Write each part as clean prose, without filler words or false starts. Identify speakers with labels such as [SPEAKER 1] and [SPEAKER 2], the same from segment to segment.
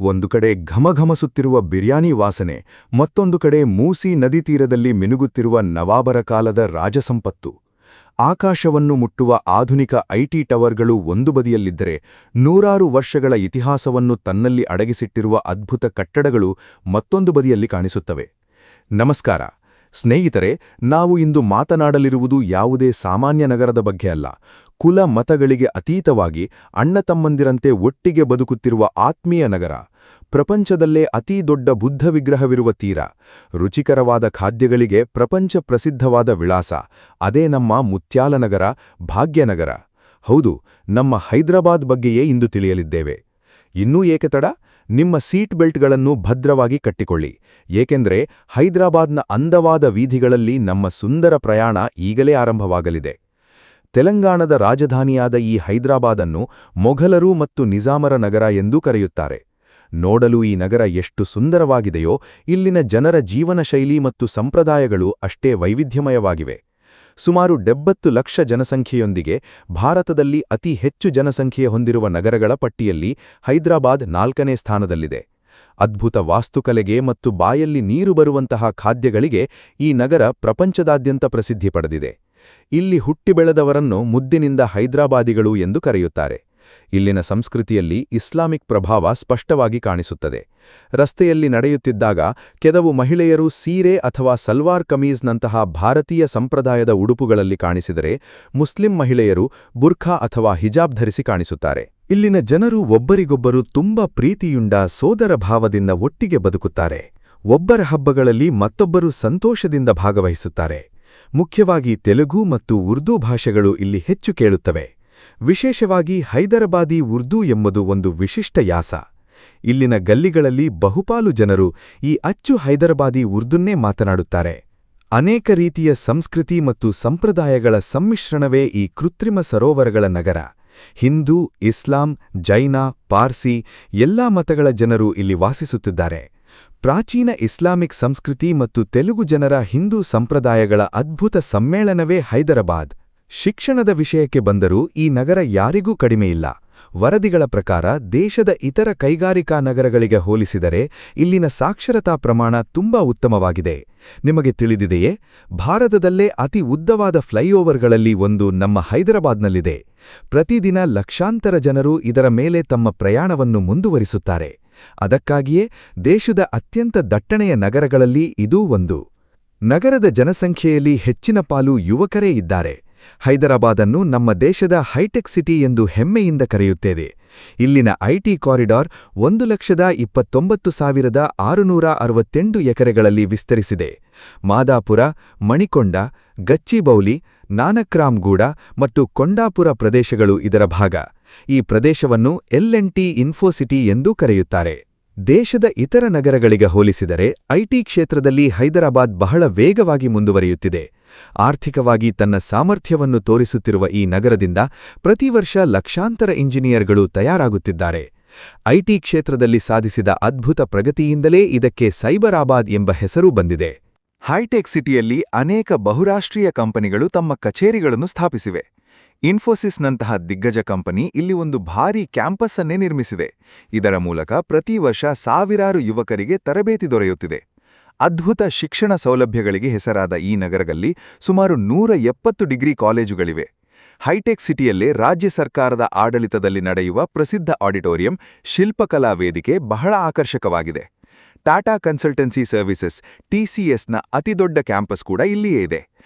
[SPEAKER 1] ಒಂದು ಕಡೆ ಘಮಘಮಸುತ್ತಿರುವ ಬಿರಿಯಾನಿ ವಾಸನೆ, ಮತ್ತೊಂದು ಕಡೆ ಮೂಸಿ ನದಿ ತೀರದಲ್ಲಿ ಮಿನುಗುತ್ತಿರುವ ನವಾಬರ ಕಾಲದ ರಾಜಸಂಪತ್ತು. ಆಕಾಶವನ್ನು ಮುಟ್ಟುವ ಆಧುನಿಕ ಐಟಿ ಟವರ್ಗಳು ಒಂದು ಬದಿಯಲ್ಲಿದ್ದರೆ, ನೂರಾರು ವರ್ಷಗಳ ಇತಿಹಾಸವನ್ನು ತನ್ನಲ್ಲಿ ಅಡಗಿಸಿಟ್ಟಿರುವ ಅದ್ಭುತ ಕಟ್ಟಡಗಳು ಮತ್ತೊಂದು ಬದಿಯಲ್ಲಿ ಕಾಣಿಸುತ್ತವೆ. ನಮಸ್ಕಾರ ಸ್ನೇಹಿತರೆ, ನಾವು ಇಂದು ಮಾತನಾಡಲಿರುವುದು ಯಾವುದೇ ಸಾಮಾನ್ಯ ನಗರದ ಬಗ್ಗೆ ಅಲ್ಲ. ಕುಲ ಮತಗಳಿಗೆ ಅತೀತವಾಗಿ ಅಣ್ಣತಮ್ಮಂದಿರಂತೆ ಒಟ್ಟಿಗೆ ಬದುಕುತ್ತಿರುವ ಆತ್ಮೀಯ ನಗರ, ಪ್ರಪಂಚದಲ್ಲೇ ಅತೀ ದೊಡ್ಡ ಬುದ್ಧ ವಿಗ್ರಹವಿರುವ ತೀರ, ರುಚಿಕರವಾದ ಖಾದ್ಯಗಳಿಗೆ ಪ್ರಪಂಚ ಪ್ರಸಿದ್ಧವಾದ ವಿಳಾಸ, ಅದೇ ನಮ್ಮ ಮುತ್ಯಾಲನಗರ, ಭಾಗ್ಯನಗರ. ಹೌದು, ನಮ್ಮ ಹೈದರಾಬಾದ್ ಬಗ್ಗೆಯೇ ಇಂದು ತಿಳಿಯಲಿದ್ದೇವೆ. ಇನ್ನೂ ಏಕೆ ತಡ? ನಿಮ್ಮ ಸೀಟ್ ಬೆಲ್ಟ್ಗಳನ್ನು ಭದ್ರವಾಗಿ ಕಟ್ಟಿಕೊಳ್ಳಿ, ಏಕೆಂದರೆ ಹೈದರಾಬಾದ್ನ ಅಂದವಾದ ವೀಧಿಗಳಲ್ಲಿ ನಮ್ಮ ಸುಂದರ ಪ್ರಯಾಣ ಈಗಲೇ ಆರಂಭವಾಗಲಿದೆ. ತೆಲಂಗಾಣದ ರಾಜಧಾನಿಯಾದ ಈ ಹೈದರಾಬಾದನ್ನು ಮೊಘಲರು ಮತ್ತು ನಿಜಾಮರ ನಗರ ಎಂದೂ ಕರೆಯುತ್ತಾರೆ. ನೋಡಲು ಈ ನಗರ ಎಷ್ಟು ಸುಂದರವಾಗಿದೆಯೋ, ಇಲ್ಲಿನ ಜನರ ಜೀವನ ಶೈಲಿ ಮತ್ತು ಸಂಪ್ರದಾಯಗಳು ಅಷ್ಟೇ ವೈವಿಧ್ಯಮಯವಾಗಿವೆ. ಸುಮಾರು 70 ಲಕ್ಷ ಜನಸಂಖ್ಯೆಯೊಂದಿಗೆ ಭಾರತದಲ್ಲಿ ಅತಿ ಹೆಚ್ಚು ಜನಸಂಖ್ಯೆ ಹೊಂದಿರುವ ನಗರಗಳ ಪಟ್ಟಿಯಲ್ಲಿ ಹೈದರಾಬಾದ್ 4ನೇ ಸ್ಥಾನದಲ್ಲಿದೆ. ಅದ್ಭುತ ವಾಸ್ತುಕಲೆಗೆ ಮತ್ತು ಬಾಯಲ್ಲಿ ನೀರು ಬರುವಂತಹ ಖಾದ್ಯಗಳಿಗೆ ಈ ನಗರ ಪ್ರಪಂಚದಾದ್ಯಂತ ಪ್ರಸಿದ್ಧಿ ಪಡೆದಿದೆ. ಇಲ್ಲಿ ಹುಟ್ಟಿ ಬೆಳೆದವರನ್ನು ಮುದ್ದಿನಿಂದ ಹೈದರಾಬಾದಿಗಳು ಎಂದು ಕರೆಯುತ್ತಾರೆ. ಇಲ್ಲಿನ ಸಂಸ್ಕೃತಿಯಲ್ಲಿ ಇಸ್ಲಾಮಿಕ್ ಪ್ರಭಾವ ಸ್ಪಷ್ಟವಾಗಿ ಕಾಣಿಸುತ್ತದೆ. ರಸ್ತೆಯಲ್ಲಿ ನಡೆಯುತ್ತಿದ್ದಾಗ ಕೆಲವು ಮಹಿಳೆಯರು ಸೀರೆ ಅಥವಾ ಸಲ್ವಾರ್ ಕಮೀಜ್ನಂತಹ ಭಾರತೀಯ ಸಂಪ್ರದಾಯದ ಉಡುಪುಗಳಲ್ಲಿ ಕಾಣಿಸಿದರೆ, ಮುಸ್ಲಿಂ ಮಹಿಳೆಯರು ಬುರ್ಖಾ ಅಥವಾ ಹಿಜಾಬ್ ಧರಿಸಿ ಕಾಣಿಸುತ್ತಾರೆ. ಇಲ್ಲಿನ ಜನರು ಒಬ್ಬರಿಗೊಬ್ಬರು ತುಂಬಾ ಪ್ರೀತಿಯುಂಡ ಸೋದರ ಭಾವದಿಂದ ಒಟ್ಟಿಗೆ ಬದುಕುತ್ತಾರೆ. ಒಬ್ಬರ ಹಬ್ಬಗಳಲ್ಲಿ ಮತ್ತೊಬ್ಬರು ಸಂತೋಷದಿಂದ ಭಾಗವಹಿಸುತ್ತಾರೆ. ಮುಖ್ಯವಾಗಿ ತೆಲುಗು ಮತ್ತು ಉರ್ದೂ ಭಾಷೆಗಳು ಇಲ್ಲಿ ಹೆಚ್ಚು ಕೇಳುತ್ತವೆ. ವಿಶೇಷವಾಗಿ ಹೈದರಾಬಾದಿ ಉರ್ದೂ ಎಂಬುದು ಒಂದು ವಿಶಿಷ್ಟ ಯಾಸ. ಇಲ್ಲಿನ ಗಲ್ಲಿಗಳಲ್ಲಿ ಬಹುಪಾಲು ಜನರು ಈ ಅಚ್ಚು ಹೈದರಾಬಾದಿ ಉರ್ದುನ್ನೇ ಮಾತನಾಡುತ್ತಾರೆ. ಅನೇಕ ರೀತಿಯ ಸಂಸ್ಕೃತಿ ಮತ್ತು ಸಂಪ್ರದಾಯಗಳ ಸಮ್ಮಿಶ್ರಣವೇ ಈ ಕೃತ್ರಿಮ ಸರೋವರಗಳ ನಗರ. ಹಿಂದೂ, ಇಸ್ಲಾಂ, ಜೈನ, ಪಾರ್ಸಿ ಎಲ್ಲಾ ಮತಗಳ ಜನರು ಇಲ್ಲಿ ವಾಸಿಸುತ್ತಿದ್ದಾರೆ. ಪ್ರಾಚೀನ ಇಸ್ಲಾಮಿಕ್ ಸಂಸ್ಕೃತಿ ಮತ್ತು ತೆಲುಗು ಜನರ ಹಿಂದೂ ಸಂಪ್ರದಾಯಗಳ ಅದ್ಭುತ ಸಮ್ಮೇಳನವೇ ಹೈದರಾಬಾದ್. ಶಿಕ್ಷಣದ ವಿಷಯಕ್ಕೆ ಬಂದರೂ ಈ ನಗರ ಯಾರಿಗೂ ಕಡಿಮೆಯಿಲ್ಲ. ವರದಿಗಳ ಪ್ರಕಾರ ದೇಶದ ಇತರ ಕೈಗಾರಿಕಾ ನಗರಗಳಿಗೆ ಹೋಲಿಸಿದರೆ ಇಲ್ಲಿನ ಸಾಕ್ಷರತಾ ಪ್ರಮಾಣ ತುಂಬಾ ಉತ್ತಮವಾಗಿದೆ. ನಿಮಗೆ ತಿಳಿದಿದೆಯೇ, ಭಾರತದಲ್ಲೇ ಅತಿ ಉದ್ದವಾದ ಫ್ಲೈಓವರ್ಗಳಲ್ಲಿ ಒಂದು ನಮ್ಮ ಹೈದರಾಬಾದ್ನಲ್ಲಿದೆ. ಪ್ರತಿದಿನ ಲಕ್ಷಾಂತರ ಜನರು ಇದರ ಮೇಲೆ ತಮ್ಮ ಪ್ರಯಾಣವನ್ನು ಮುಂದುವರಿಸುತ್ತಾರೆ. ಅದಕ್ಕಾಗಿಯೇ ದೇಶದ ಅತ್ಯಂತ ದಟ್ಟಣೆಯ ನಗರಗಳಲ್ಲಿ ಇದೂ ಒಂದು. ನಗರದ ಜನಸಂಖ್ಯೆಯಲ್ಲಿ ಹೆಚ್ಚಿನ ಪಾಲು ಯುವಕರೇ ಇದ್ದಾರೆ. ಹೈದರಾಬಾದನ್ನು ನಮ್ಮ ದೇಶದ ಹೈಟೆಕ್ ಸಿಟಿ ಎಂದು ಹೆಮ್ಮೆಯಿಂದ ಕರೆಯುತ್ತೇವೆ. ಇಲ್ಲಿನ ಐಟಿ ಕಾರಿಡಾರ್ 1,29,668 ಎಕರೆಗಳಲ್ಲಿ ವಿಸ್ತರಿಸಿದೆ. ಮಾದಾಪುರ, ಮಣಿಕೊಂಡ, ಗಚ್ಚಿಬೌಲಿ, ನಾನಕ್ರಾಮ್ಗೂಡ ಮತ್ತು ಕೊಂಡಾಪುರ ಪ್ರದೇಶಗಳು ಇದರ ಭಾಗ. ಈ ಪ್ರದೇಶವನ್ನು ಎಲ್&ಟಿ ಇನ್ಫೋಸಿಟಿ ಎಂದೂ ಕರೆಯುತ್ತಾರೆ. ದೇಶದ ಇತರ ನಗರಗಳಿಗೆ ಹೋಲಿಸಿದರೆ ಐಟಿ ಕ್ಷೇತ್ರದಲ್ಲಿ ಹೈದರಾಬಾದ್ ಬಹಳ ವೇಗವಾಗಿ ಮುಂದುವರಿಯುತ್ತಿದೆ. ಆರ್ಥಿಕವಾಗಿ ತನ್ನ ಸಾಮರ್ಥ್ಯವನ್ನು ತೋರಿಸುತ್ತಿರುವ ಈ ನಗರದಿಂದ ಪ್ರತಿ ವರ್ಷ ಲಕ್ಷಾಂತರ ಇಂಜಿನಿಯರ್ಗಳು ತಯಾರಾಗುತ್ತಿದ್ದಾರೆ. ಐಟಿ ಕ್ಷೇತ್ರದಲ್ಲಿ ಸಾಧಿಸಿದ ಅದ್ಭುತ ಪ್ರಗತಿಯಿಂದಲೇ ಇದಕ್ಕೆ ಸೈಬರಾಬಾದ್ ಎಂಬ ಹೆಸರು ಬಂದಿದೆ. ಹೈಟೆಕ್ ಸಿಟಿಯಲ್ಲಿ ಅನೇಕ ಬಹುರಾಷ್ಟ್ರೀಯ ಕಂಪನಿಗಳು ತಮ್ಮ ಕಚೇರಿಗಳನ್ನು ಸ್ಥಾಪಿಸಿವೆ. ಇನ್ಫೋಸಿಸ್ನಂತಹ ದಿಗ್ಗಜ ಕಂಪನಿ ಇಲ್ಲಿ ಒಂದು ಭಾರೀ ಕ್ಯಾಂಪಸ್ ಅನ್ನೇ ನಿರ್ಮಿಸಿದೆ. ಇದರ ಮೂಲಕ ಪ್ರತಿ ವರ್ಷ ಸಾವಿರಾರು ಯುವಕರಿಗೆ ತರಬೇತಿ ದೊರೆಯುತ್ತಿದೆ. ಅದ್ಭುತ ಶಿಕ್ಷಣ ಸೌಲಭ್ಯಗಳಿಗೆ ಹೆಸರಾದ ಈ ನಗರದಲ್ಲಿ ಸುಮಾರು 170 ಡಿಗ್ರಿ ಕಾಲೇಜುಗಳಿವೆ. ಹೈಟೆಕ್ ಸಿಟಿಯಲ್ಲೇ ರಾಜ್ಯ ಸರ್ಕಾರದ ಆಡಳಿತದಲ್ಲಿ ನಡೆಯುವ ಪ್ರಸಿದ್ಧ ಆಡಿಟೋರಿಯಂ, ಶಿಲ್ಪಕಲಾ ವೇದಿಕೆ ಬಹಳ ಆಕರ್ಷಕವಾಗಿದೆ. ಟಾಟಾ ಕನ್ಸಲ್ಟೆನ್ಸಿ ಸರ್ವಿಸಸ್ ಟಿಸಿಎಸ್ನ ಅತಿದೊಡ್ಡ ಕ್ಯಾಂಪಸ್ ಕೂಡ ಇಲ್ಲಿಯೇ ಇದೆ.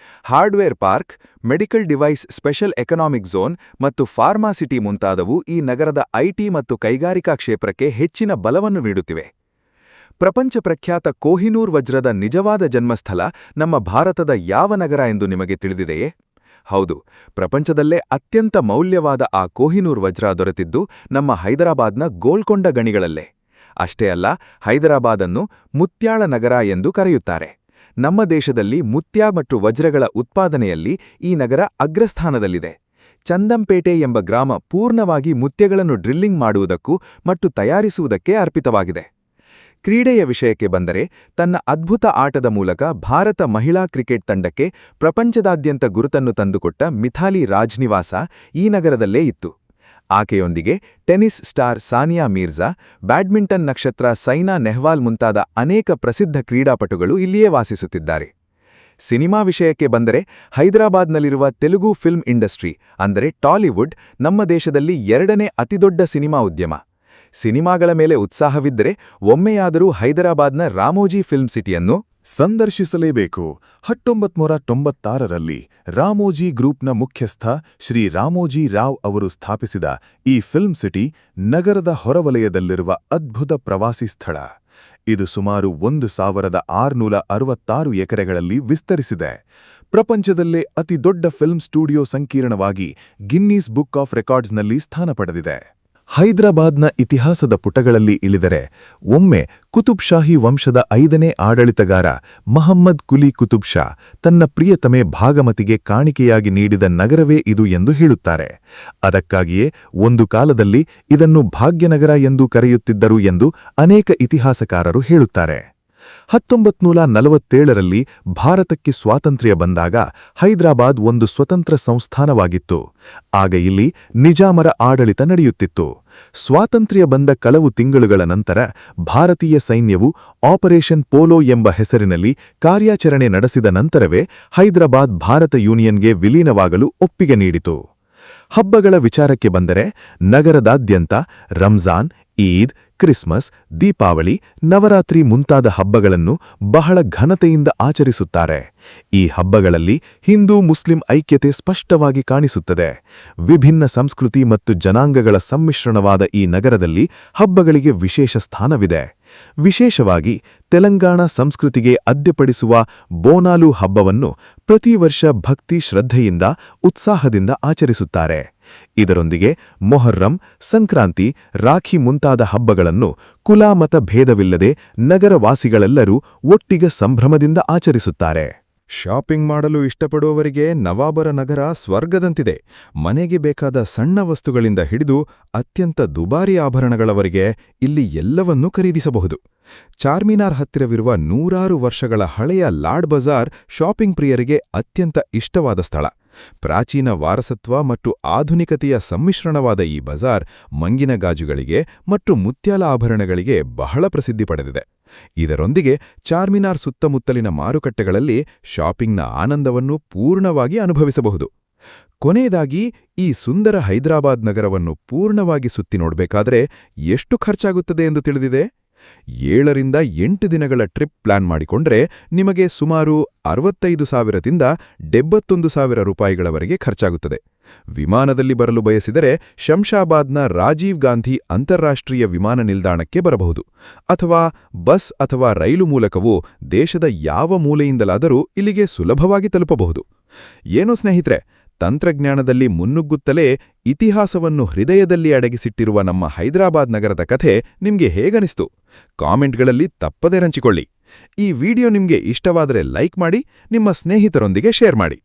[SPEAKER 1] Hardware park, medical device special economic zone ಮತ್ತು ಫಾರ್ಮಾಸಿಟಿ ಮುಂತಾದವು ಈ ನಗರದ ಐಟಿ ಮತ್ತು ಕೈಗಾರಿಕಾ ಕ್ಷೇತ್ರಕ್ಕೆ ಹೆಚ್ಚಿನ ಬಲವನ್ನು ನೀಡುತ್ತಿವೆ. ಪ್ರಪಂಚ ಪ್ರಖ್ಯಾತ ಕೊಹಿನೂರ್ ವಜ್ರದ ನಿಜವಾದ ಜನ್ಮಸ್ಥಳ ನಮ್ಮ ಭಾರತದ ಯಾವ ನಗರ ಎಂದು ನಿಮಗೆ ತಿಳಿದಿದೆಯೇ? ಹೌದು, ಪ್ರಪಂಚದಲ್ಲೇ ಅತ್ಯಂತ ಮೌಲ್ಯವಾದ ಆ ಕೊಹಿನೂರ್ ವಜ್ರ ದೊರೆತಿದ್ದು ನಮ್ಮ ಹೈದರಾಬಾದ್ನ ಗೋಲ್ಕೊಂಡ ಗಣಿಗಳಲ್ಲೇ. ಅಷ್ಟೇ ಅಲ್ಲ, ಹೈದರಾಬಾದನ್ನು ಮುತ್ಯಾಳ ನಗರ ಎಂದು ಕರೆಯುತ್ತಾರೆ. ನಮ್ಮ ದೇಶದಲ್ಲಿ ಮುತ್ಯ ಮತ್ತು ವಜ್ರಗಳ ಉತ್ಪಾದನೆಯಲ್ಲಿ ಈ ನಗರ ಅಗ್ರಸ್ಥಾನದಲ್ಲಿದೆ. ಚಂದಂಪೇಟೆ ಎಂಬ ಗ್ರಾಮ ಪೂರ್ಣವಾಗಿ ಮುತ್ಯಗಳನ್ನು ಡ್ರಿಲ್ಲಿಂಗ್ ಮಾಡುವುದಕ್ಕೂ ಮತ್ತು ತಯಾರಿಸುವುದಕ್ಕೆ ಅರ್ಪಿತವಾಗಿದೆ. ಕ್ರೀಡೆಯ ವಿಷಯಕ್ಕೆ ಬಂದರೆ, ತನ್ನ ಅದ್ಭುತ ಆಟದ ಮೂಲಕ ಭಾರತ ಮಹಿಳಾ ಕ್ರಿಕೆಟ್ ತಂಡಕ್ಕೆ ಪ್ರಪಂಚದಾದ್ಯಂತ ಗುರುತನ್ನು ತಂದುಕೊಟ್ಟ ಮಿಥಾಲಿ ರಾಜ್ ನಿವಾಸ ಈ ನಗರದಲ್ಲೇ ಇತ್ತು. ಆಕೆಯೊಂದಿಗೆ ಟೆನಿಸ್ ಸ್ಟಾರ್ ಸಾನಿಯಾ ಮೀರ್ಜಾ, ಬ್ಯಾಡ್ಮಿಂಟನ್ ನಕ್ಷತ್ರ ಸೈನಾ ನೆಹ್ವಾಲ್ ಮುಂತಾದ ಅನೇಕ ಪ್ರಸಿದ್ಧ ಕ್ರೀಡಾಪಟುಗಳು ಇಲ್ಲಿಯೇ ವಾಸಿಸುತ್ತಿದ್ದಾರೆ. ಸಿನಿಮಾ ವಿಷಯಕ್ಕೆ ಬಂದರೆ ಹೈದರಾಬಾದ್ನಲ್ಲಿರುವ ತೆಲುಗು ಫಿಲ್ಮ್ ಇಂಡಸ್ಟ್ರಿ ಅಂದರೆ ಟಾಲಿವುಡ್ ನಮ್ಮ ದೇಶದಲ್ಲಿ 2ನೇ ಅತಿದೊಡ್ಡ ಸಿನಿಮಾ ಉದ್ಯಮ. ಸಿನಿಮಾಗಳ ಮೇಲೆ ಉತ್ಸಾಹವಿದ್ದರೆ ಒಮ್ಮೆಯಾದರೂ ಹೈದರಾಬಾದ್ನ ರಾಮೋಜಿ ಫಿಲ್ಮ್ ಸಿಟಿಯನ್ನು
[SPEAKER 2] ಸಂದರ್ಶಿಸಲೇಬೇಕು. 1996ರಲ್ಲಿ ರಾಮೋಜಿ ಗ್ರೂಪ್ನ ಮುಖ್ಯಸ್ಥ ಶ್ರೀ ರಾಮೋಜಿ ರಾವ್ ಅವರು ಸ್ಥಾಪಿಸಿದ ಈ ಫಿಲ್ಮ್ ಸಿಟಿ ನಗರದ ಹೊರವಲಯದಲ್ಲಿರುವ ಅದ್ಭುತ ಪ್ರವಾಸಿ ಸ್ಥಳ. ಇದು ಸುಮಾರು 1666 ಎಕರೆಗಳಲ್ಲಿ ವಿಸ್ತರಿಸಿದೆ. ಪ್ರಪಂಚದಲ್ಲೇ ಅತಿದೊಡ್ಡ ಫಿಲ್ಮ್ ಸ್ಟುಡಿಯೋ ಸಂಕೀರ್ಣವಾಗಿ ಗಿನ್ನೀಸ್ ಬುಕ್ ಆಫ್ ರೆಕಾರ್ಡ್ಸ್ನಲ್ಲಿ ಸ್ಥಾನ ಪಡೆದಿದೆ. ಹೈದರಾಬಾದ್ನ ಇತಿಹಾಸದ ಪುಟಗಳಲ್ಲಿ ಇಳಿದರೆ ಒಮ್ಮೆ ಕುತುಬ್ ಶಾಹಿ ವಂಶದ 5ನೇ ಆಡಳಿತಗಾರ ಮಹಮ್ಮದ್ ಕುಲಿ ಕುತುಬ್ ಶಾ ತನ್ನ ಪ್ರಿಯತಮೆ ಭಾಗಮತಿಗೆ ಕಾಣಿಕೆಯಾಗಿ ನೀಡಿದ ನಗರವೇ ಇದು ಎಂದು ಹೇಳುತ್ತಾರೆ. ಅದಕ್ಕಾಗಿಯೇ ಒಂದು ಕಾಲದಲ್ಲಿ ಇದನ್ನು ಭಾಗ್ಯನಗರ ಎಂದು ಕರೆಯುತ್ತಿದ್ದರು ಎಂದು ಅನೇಕ ಇತಿಹಾಸಕಾರರು ಹೇಳುತ್ತಾರೆ. 1947ರಲ್ಲಿ ಭಾರತಕ್ಕೆ ಸ್ವಾತಂತ್ರ್ಯ ಬಂದಾಗ ಹೈದರಾಬಾದ್ ಒಂದು ಸ್ವತಂತ್ರ ಸಂಸ್ಥಾನವಾಗಿತ್ತು. ಆಗ ಇಲ್ಲಿ ನಿಜಾಮರ ಆಡಳಿತ ನಡೆಯುತ್ತಿತ್ತು. ಸ್ವಾತಂತ್ರ್ಯ ಬಂದ ಕೆಲವು ತಿಂಗಳುಗಳ ನಂತರ ಭಾರತೀಯ ಸೈನ್ಯವು ಆಪರೇಷನ್ ಪೋಲೋ ಎಂಬ ಹೆಸರಿನಲ್ಲಿ ಕಾರ್ಯಾಚರಣೆ ನಡೆಸಿದ ನಂತರವೇ ಹೈದರಾಬಾದ್ ಭಾರತ ಯೂನಿಯನ್ಗೆ ವಿಲೀನವಾಗಲು ಒಪ್ಪಿಗೆ ನೀಡಿತು. ಹಬ್ಬಗಳ ವಿಚಾರಕ್ಕೆ ಬಂದರೆ ನಗರದಾದ್ಯಂತ ರಂಜಾನ್, ಈದ್, ಕ್ರಿಸ್ಮಸ್, ದೀಪಾವಳಿ, ನವರಾತ್ರಿ ಮುಂತಾದ ಹಬ್ಬಗಳನ್ನು ಬಹಳ ಘನತೆಯಿಂದ ಆಚರಿಸುತ್ತಾರೆ. ಈ ಹಬ್ಬಗಳಲ್ಲಿ ಹಿಂದೂ ಮುಸ್ಲಿಂ ಐಕ್ಯತೆ ಸ್ಪಷ್ಟವಾಗಿ ಕಾಣಿಸುತ್ತದೆ. ವಿಭಿನ್ನ ಸಂಸ್ಕೃತಿ ಮತ್ತು ಜನಾಂಗಗಳ ಸಮ್ಮಿಶ್ರಣವಾದ ಈ ನಗರದಲ್ಲಿ ಹಬ್ಬಗಳಿಗೆ ವಿಶೇಷ ಸ್ಥಾನವಿದೆ. ವಿಶೇಷವಾಗಿ ತೆಲಂಗಾಣ ಸಂಸ್ಕೃತಿಗೆ ಅದ್ಯಪಡಿಸುವ ಬೋನಾಲು ಹಬ್ಬವನ್ನು ಪ್ರತಿ ವರ್ಷ ಭಕ್ತಿ ಶ್ರದ್ಧೆಯಿಂದ ಉತ್ಸಾಹದಿಂದ ಆಚರಿಸುತ್ತಾರೆ. ಇದರೊಂದಿಗೆ ಮೊಹರ್ರಂ, ಸಂಕ್ರಾಂತಿ, ರಾಖಿ ಮುಂತಾದ ಹಬ್ಬಗಳನ್ನು ಕುಲ ಮತ ಭೇದವಿಲ್ಲದೆ ನಗರವಾಸಿಗಳೆಲ್ಲರೂ ಒಟ್ಟಿಗೆ ಸಂಭ್ರಮದಿಂದ ಆಚರಿಸುತ್ತಾರೆ. ಶಾಪಿಂಗ್ ಮಾಡಲು ಇಷ್ಟಪಡುವವರಿಗೆ ನವಾಬರ ನಗರ ಸ್ವರ್ಗದಂತಿದೆ. ಮನೆಗೆ ಬೇಕಾದ ಸಣ್ಣ ವಸ್ತುಗಳಿಂದ ಹಿಡಿದು ಅತ್ಯಂತ ದುಬಾರಿ ಆಭರಣಗಳವರೆಗೆ ಇಲ್ಲಿ ಎಲ್ಲವನ್ನೂ ಖರೀದಿಸಬಹುದು. ಚಾರ್ಮಿನಾರ್ ಹತ್ತಿರವಿರುವ 100 ವರ್ಷಗಳ ಹಳೆಯ ಲಾಡ್ ಬಜಾರ್ ಶಾಪಿಂಗ್ ಪ್ರಿಯರಿಗೆ ಅತ್ಯಂತ ಇಷ್ಟವಾದ ಸ್ಥಳ. ಪ್ರಾಚೀನ ವಾರಸತ್ವ ಮತ್ತು ಆಧುನಿಕತೆಯ ಸಮ್ಮಿಶ್ರಣವಾದ ಈ ಬಜಾರ್ ಮಂಗಿನ ಗಾಜುಗಳಿಗೆ ಮತ್ತು ಮುತ್ಯಾಲ ಆಭರಣಗಳಿಗೆ ಬಹಳ ಪ್ರಸಿದ್ಧಿ ಪಡೆದಿದೆ. ಇದರೊಂದಿಗೆ ಚಾರ್ಮಿನಾರ್ ಸುತ್ತಮುತ್ತಲಿನ ಮಾರುಕಟ್ಟೆಗಳಲ್ಲಿ ಶಾಪಿಂಗ್ನ ಆನಂದವನ್ನು ಪೂರ್ಣವಾಗಿ ಅನುಭವಿಸಬಹುದು. ಕೊನೆಯದಾಗಿ ಈ ಸುಂದರ ಹೈದರಾಬಾದ್ ನಗರವನ್ನು ಪೂರ್ಣವಾಗಿ ಸುತ್ತಿ ನೋಡಬೇಕಾದರೆ ಎಷ್ಟು ಖರ್ಚಾಗುತ್ತದೆ ಎಂದು ತಿಳಿದಿದೆ? 7ರಿಂದ 8 ದಿನಗಳ ಟ್ರಿಪ್ ಪ್ಲಾನ್ ಮಾಡಿಕೊಂಡ್ರೆ ನಿಮಗೆ ಸುಮಾರು 65,000ದಿಂದ 71,000 ರೂಪಾಯಿಗಳವರೆಗೆ ಖರ್ಚಾಗುತ್ತದೆ. ವಿಮಾನದಲ್ಲಿ ಬರಲು ಬಯಸಿದರೆ ಶಂಷಾಬಾದ್ನ ರಾಜೀವ್ ಗಾಂಧಿ ಅಂತಾರಾಷ್ಟ್ರೀಯ ವಿಮಾನ ನಿಲ್ದಾಣಕ್ಕೆ ಬರಬಹುದು. ಅಥವಾ ಬಸ್ ಅಥವಾ ರೈಲು ಮೂಲಕವೂ ದೇಶದ ಯಾವ ಮೂಲೆಯಿಂದಲಾದರೂ ಇಲ್ಲಿಗೆ ಸುಲಭವಾಗಿ ತಲುಪಬಹುದು. ಏನೋ ಸ್ನೇಹಿತರೆ, ತಂತ್ರಜ್ಞಾನದಲ್ಲಿ ಮುನ್ನುಗ್ಗುತ್ತಲೇ ಇತಿಹಾಸವನ್ನು ಹೃದಯದಲ್ಲಿ ಅಡಗಿಸಿಟ್ಟಿರುವ ನಮ್ಮ ಹೈದರಾಬಾದ್ ನಗರದ ಕಥೆ ನಿಮ್ಗೆ ಹೇಗನಿಸ್ತು? ಕಾಮೆಂಟ್ಗಳಲ್ಲಿ ತಪ್ಪದೆ ಹಂಚಿಕೊಳ್ಳಿ. ಈ ವಿಡಿಯೋ ನಿಮ್ಗೆ ಇಷ್ಟವಾದರೆ ಲೈಕ್ ಮಾಡಿ, ನಿಮ್ಮ ಸ್ನೇಹಿತರೊಂದಿಗೆ ಶೇರ್ ಮಾಡಿ.